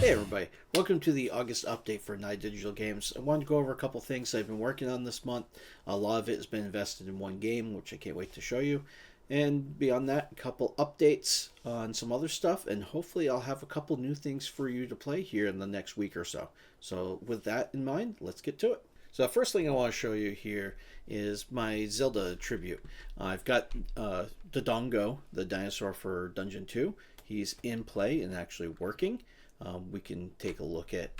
Hey everybody, welcome to the August update for Night Digital Games. I wanted to go over a couple things I've been working on this month. A lot of it has been invested in one game, which I can't wait to show you. And beyond that, a couple updates on some other stuff, and hopefully I'll have a couple new things for you to play here in the next week or so. So with that in mind, let's get to it. So the first thing I want to show you here is my Zelda tribute. I've got Dodongo, the dinosaur for Dungeon 2. He's in play and actually working. We can take a look at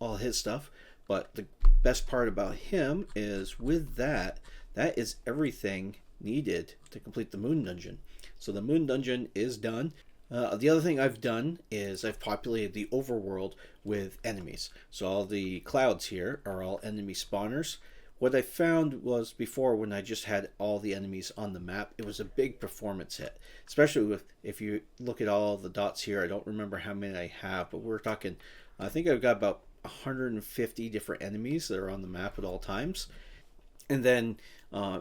all his stuff, but the best part about him is with that is everything needed to complete the Moon Dungeon. So the Moon Dungeon is done. The other thing I've done is I've populated the overworld with enemies. So all the clouds here are all enemy spawners. What I found was before, when I just had all the enemies on the map, it was a big performance hit. Especially with, if you look at all the dots here, I don't remember how many I have, but we're talking, I think I've got about 150 different enemies that are on the map at all times. And then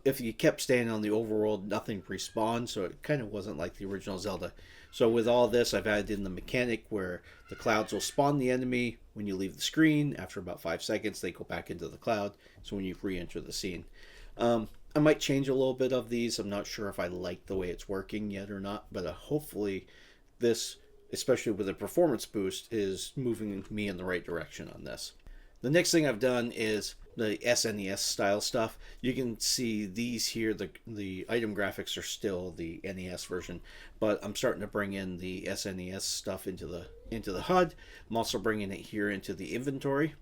if you kept staying on the overworld, nothing respawned, so it kind of wasn't like the original Zelda. So with all this, I've added in the mechanic where the clouds will spawn the enemy when you leave the screen. After about 5 seconds, they go back into the cloud, so when you re-enter the scene. I might change a little bit of these. I'm not sure if I like the way it's working yet or not, but hopefully this, especially with a performance boost, is moving me in the right direction on this. The next thing I've done is the SNES style stuff. You can see these here, the item graphics are still the NES version, but I'm starting to bring in the SNES stuff into the HUD. I'm also bringing it here into the inventory.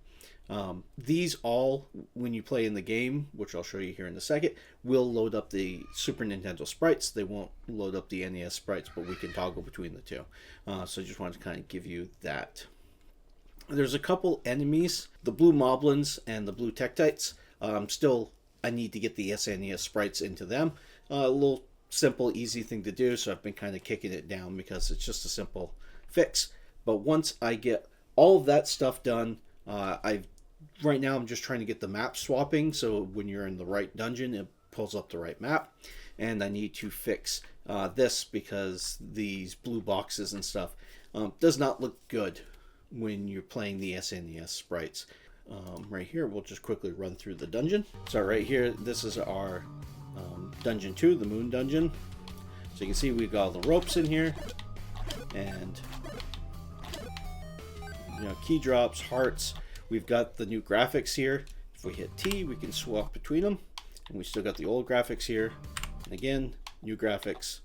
These all, when you play in the game, which I'll show you here in a second, will load up the Super Nintendo sprites. They won't load up the NES sprites, but we can toggle between the two. So I just wanted to kind of give you that. There's a couple enemies, the blue moblins and the blue tektites. I need to get the SNES sprites into them. A little simple, easy thing to do, so I've been kind of kicking it down because it's just a simple fix. But once I get all of that stuff done, right now I'm just trying to get the map swapping, so when you're in the right dungeon, it pulls up the right map. And I need to fix this because these blue boxes and stuff does not look good when you're playing the SNES sprites. Right here, we'll just quickly run through the dungeon. So right here, this is our Dungeon 2, the Moon Dungeon. So you can see we've got all the ropes in here, and key drops, hearts. We've got the new graphics here. If we hit T, we can swap between them, and we still got the old graphics here. And again, new graphics.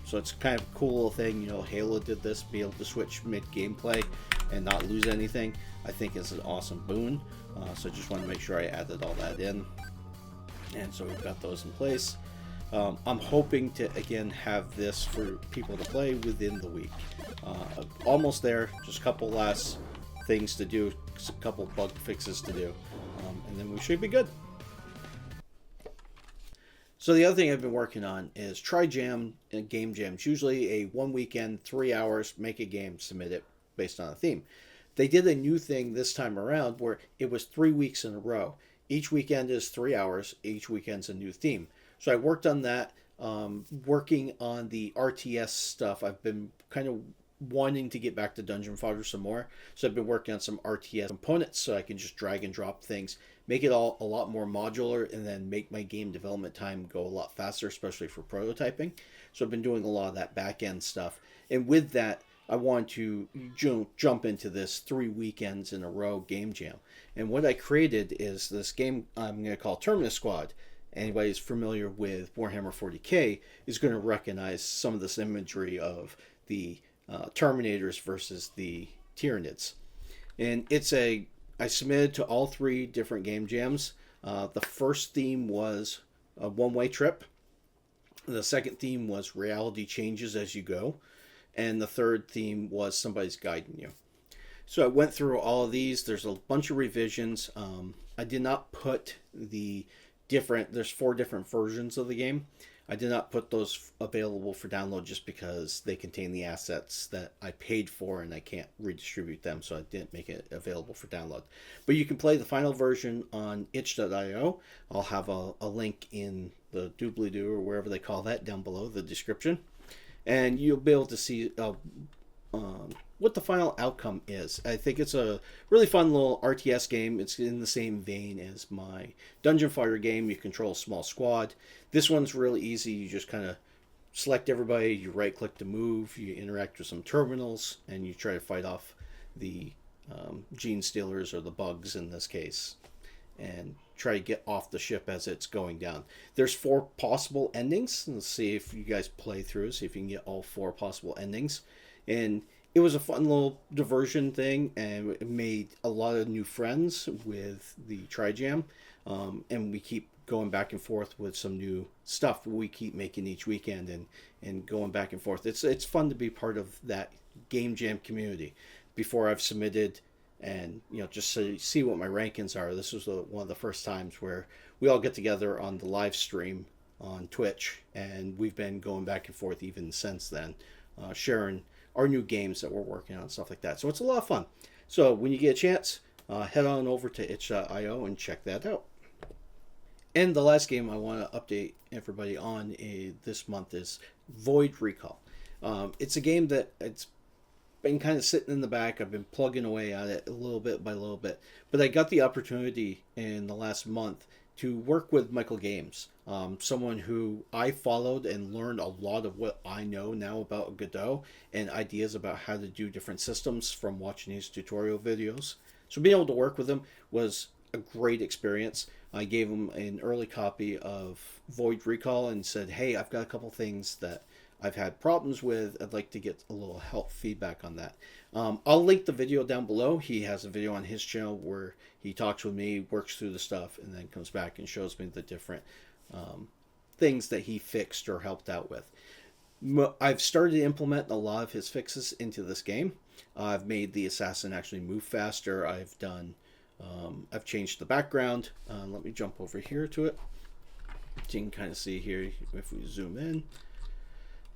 So it's kind of a cool little thing. Halo did this, be able to switch mid-gameplay and not lose anything. I think is an awesome boon. So just want to make sure I added all that in. And so we've got those in place. I'm hoping to, again, have this for people to play within the week. Almost there, just a couple last things to do, a couple bug fixes to do, and then we should be good. So the other thing I've been working on is try jam and game jams. Usually a 1 weekend, 3 hours, make a game, submit it based on a theme. They did a new thing this time around where it was 3 weeks in a row. Each weekend is 3 hours. Each weekend's a new theme. So I worked on that, working on the RTS stuff. I've been kind of wanting to get back to Dungeon Fodder some more. So I've been working on some RTS components so I can just drag and drop things, make it all a lot more modular, and then make my game development time go a lot faster, especially for prototyping. So I've been doing a lot of that back end stuff. And with that, I want to jump into this 3 weekends in a row game jam. And what I created is this game I'm going to call Terminus Squad. Anybody who's familiar with Warhammer 40k is going to recognize some of this imagery of the Terminators versus the Tyranids. And I submitted to all 3 different game jams. The first theme was a one-way trip. The second theme was reality changes as you go. And the third theme was somebody's guiding you. So I went through all of these. There's a bunch of revisions. I did not put there's 4 different versions of the game. I did not put those available for download just because they contain the assets that I paid for and I can't redistribute them, so I didn't make it available for download. But you can play the final version on itch.io. I'll have a link in the doobly-doo or wherever they call that down below the description. And you'll be able to see what the final outcome is. I think it's a really fun little RTS game. It's in the same vein as my Dungeon Fighter game. You control a small squad. This one's really easy. You just kind of select everybody, you right click to move, you interact with some terminals, and you try to fight off the gene stealers, or the bugs in this case, and try to get off the ship as it's going down. There's 4 possible endings. Let's see if you guys play through, see if you can get all 4 possible endings. And it was a fun little diversion thing, and it made a lot of new friends with the Tri-Jam. And we keep going back and forth with some new stuff we keep making each weekend, and going back and forth. It's fun to be part of that game jam community. Before I've submitted, and just so you see what my rankings are, this was one of the first times where we all get together on the live stream on Twitch, and we've been going back and forth even since then, sharing our new games that we're working on, stuff like that. So it's a lot of fun. So when you get a chance, head on over to itch.io and check that out. And the last game I want to update everybody on this month is V01D Recall. It's a game that it's been kind of sitting in the back. I've been plugging away at it a little bit by little bit. But I got the opportunity in the last month to work with Michael Games, someone who I followed and learned a lot of what I know now about Godot and ideas about how to do different systems from watching his tutorial videos. So being able to work with him was a great experience. I gave him an early copy of V01D Recall and said, hey, I've got a couple things that I've had problems with. I'd like to get a little help feedback on that. I'll link the video down below. He has a video on his channel where he talks with me, works through the stuff, and then comes back and shows me the different things that he fixed or helped out with. I've started to implement a lot of his fixes into this game. I've made the assassin actually move faster. I've changed the background. Let me jump over here to it. You can kind of see here if we zoom in.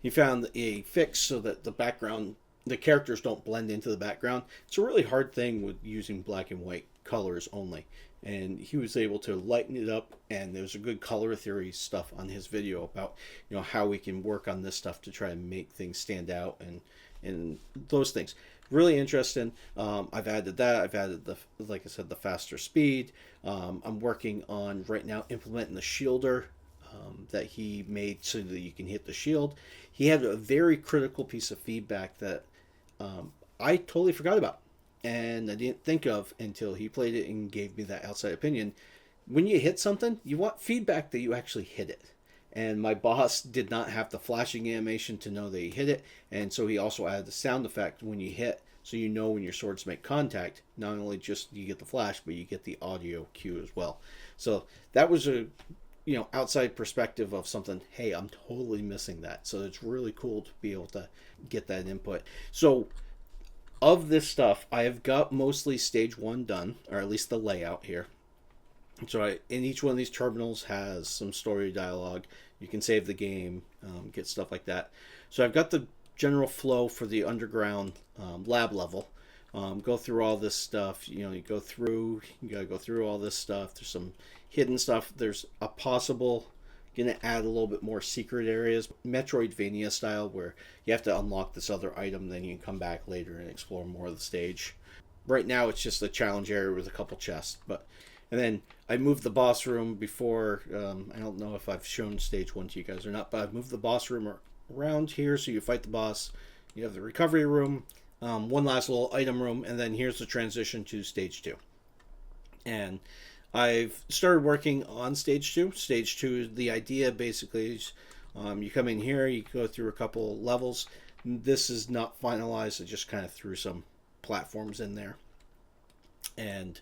He found a fix so that the characters don't blend into the background. It's a really hard thing with using black and white colors only. And he was able to lighten it up, and there's a good color theory stuff on his video about how we can work on this stuff to try to make things stand out and those things. Really interesting. I've added that. I've added like I said, the faster speed. I'm working on right now implementing the shielder that he made so that you can hit the shield. He had a very critical piece of feedback that I totally forgot about, and I didn't think of until he played it and gave me that outside opinion. When you hit something, you want feedback that you actually hit it. And my boss did not have the flashing animation to know that he hit it, and so he also added the sound effect when you hit, so you know when your swords make contact. Not only just you get the flash, but you get the audio cue as well. So that was a outside perspective of something. Hey, I'm totally missing that. So it's really cool to be able to get that input. So of this stuff, I have got mostly stage 1 done, or at least the layout here. So in each one of these terminals has some story dialogue. You can save the game, get stuff like that. So I've got the general flow for the underground lab level. Go through all this stuff. You gotta go through all this stuff. There's some hidden stuff. There's a possible gonna add a little bit more secret areas, Metroidvania style, where you have to unlock this other item, then you can come back later and explore more of the stage. Right now it's just a challenge area with a couple chests, and then I moved the boss room before. I don't know if I've shown stage 1 to you guys or not, but I've moved the boss room around here, so you fight the boss. You have the recovery room, one last little item room, and then here's the transition to stage 2. And I've started working on stage 2. Stage 2, the idea basically is you come in here, you go through a couple levels. This is not finalized. I just kind of threw some platforms in there and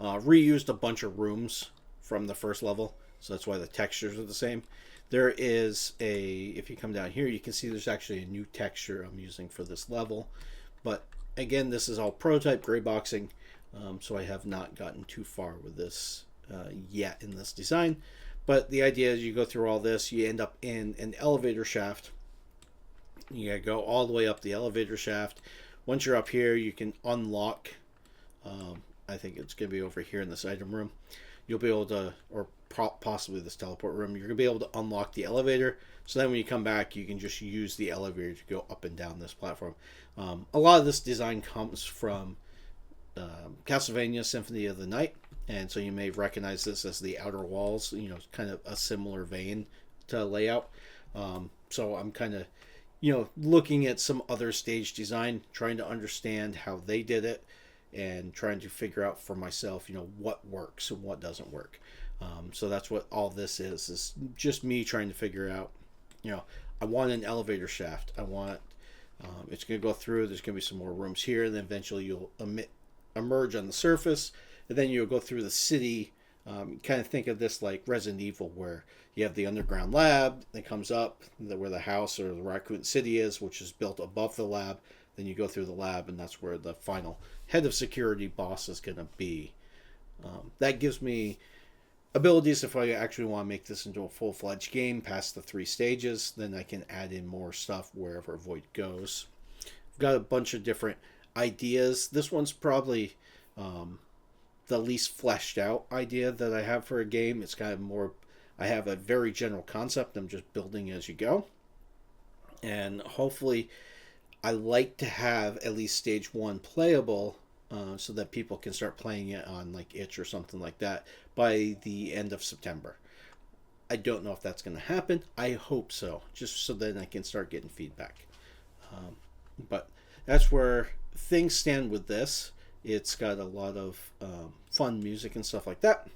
reused a bunch of rooms from the first level, so that's why the textures are the same. There is if you come down here, you can see there's actually a new texture I'm using for this level. But again, this is all prototype gray boxing, so I have not gotten too far with this yet in this design. But the idea is you go through all this, you end up in an elevator shaft. You gotta go all the way up the elevator shaft. Once you're up here, you can unlock, I think it's going to be over here in this item room. you'll be able to, or possibly this teleport room, you're going to be able to unlock the elevator. So then when you come back, you can just use the elevator to go up and down this platform. A lot of this design comes from Castlevania Symphony of the Night. And so you may recognize this as the outer walls, kind of a similar vein to layout. So I'm kind of, looking at some other stage design, trying to understand how they did it, and trying to figure out for myself, what works and what doesn't work. So that's what all this is just me trying to figure out, I want an elevator shaft. I want, it's going to go through, there's going to be some more rooms here, and then eventually you'll emerge on the surface, and then you'll go through the city. Kind of think of this like Resident Evil, where you have the underground lab that comes up, where the house or the Raccoon City is, which is built above the lab. Then you go through the lab, and that's where the final head of security boss is going to be. That gives me abilities if I actually want to make this into a full-fledged game past the 3 stages. Then I can add in more stuff wherever Void goes. I've got a bunch of different ideas. This one's probably the least fleshed out idea that I have for a game. It's kind of more, I have a very general concept. I'm just building as you go. And hopefully I like to have at least stage 1 playable, so that people can start playing it on like itch or something like that by the end of September. I don't know if that's going to happen. I hope so, just so then I can start getting feedback. But that's where things stand with this. It's got a lot of fun music and stuff like that.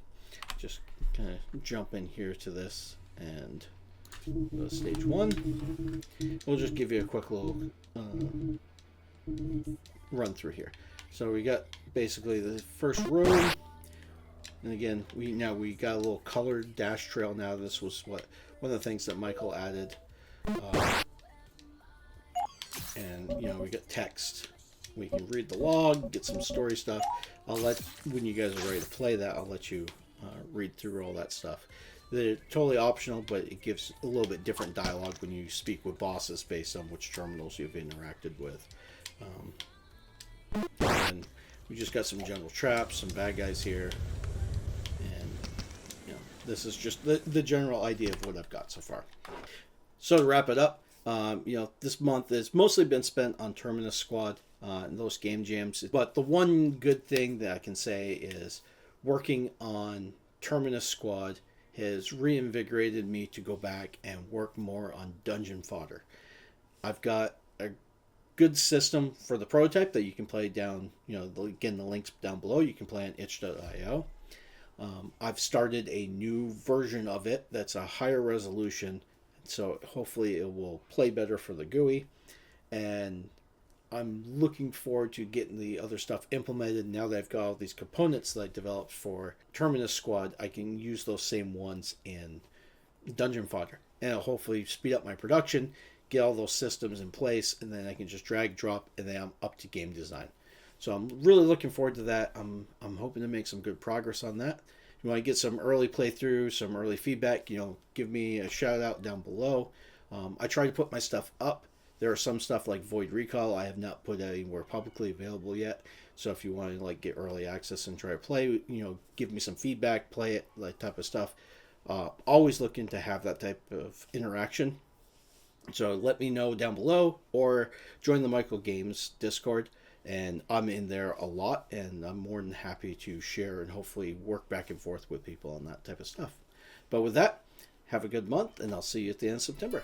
Just kind of jump in here to this and go to stage 1. We'll just give you a quick little run through here. So we got basically the first room, and again we got a little colored dash trail now. This was one of the things that Michael added, and we got text. We can read the log, get some story stuff. When you guys are ready to play that, I'll let you read through all that stuff. They're totally optional, but it gives a little bit different dialogue when you speak with bosses based on which terminals you've interacted with. And we just got some general traps, some bad guys here, and this is just the general idea of what I've got so far. So to wrap it up, this month has mostly been spent on Terminus Squad and those game jams. But the one good thing that I can say is working on Terminus Squad has reinvigorated me to go back and work more on dungeon fodder. I've got a good system for the prototype that you can play down, again, the links down below. You can play on itch.io. I've started a new version of it that's a higher resolution, so hopefully it will play better for the GUI. And I'm looking forward to getting the other stuff implemented. Now that I've got all these components that I developed for Terminus Squad, I can use those same ones in Dungeon Fodder. And it'll hopefully speed up my production, get all those systems in place, and then I can just drag, drop, and then I'm up to game design. So I'm really looking forward to that. I'm hoping to make some good progress on that. If you want to get some early playthrough, some early feedback, give me a shout out down below. I try to put my stuff up. There are some stuff like V01D Recall I have not put anywhere publicly available yet. So if you want to get early access and try to play, give me some feedback, play it, that type of stuff. Always looking to have that type of interaction. So let me know down below, or join the Michael Games Discord. And I'm in there a lot, and I'm more than happy to share and hopefully work back and forth with people on that type of stuff. But with that, have a good month, and I'll see you at the end of September.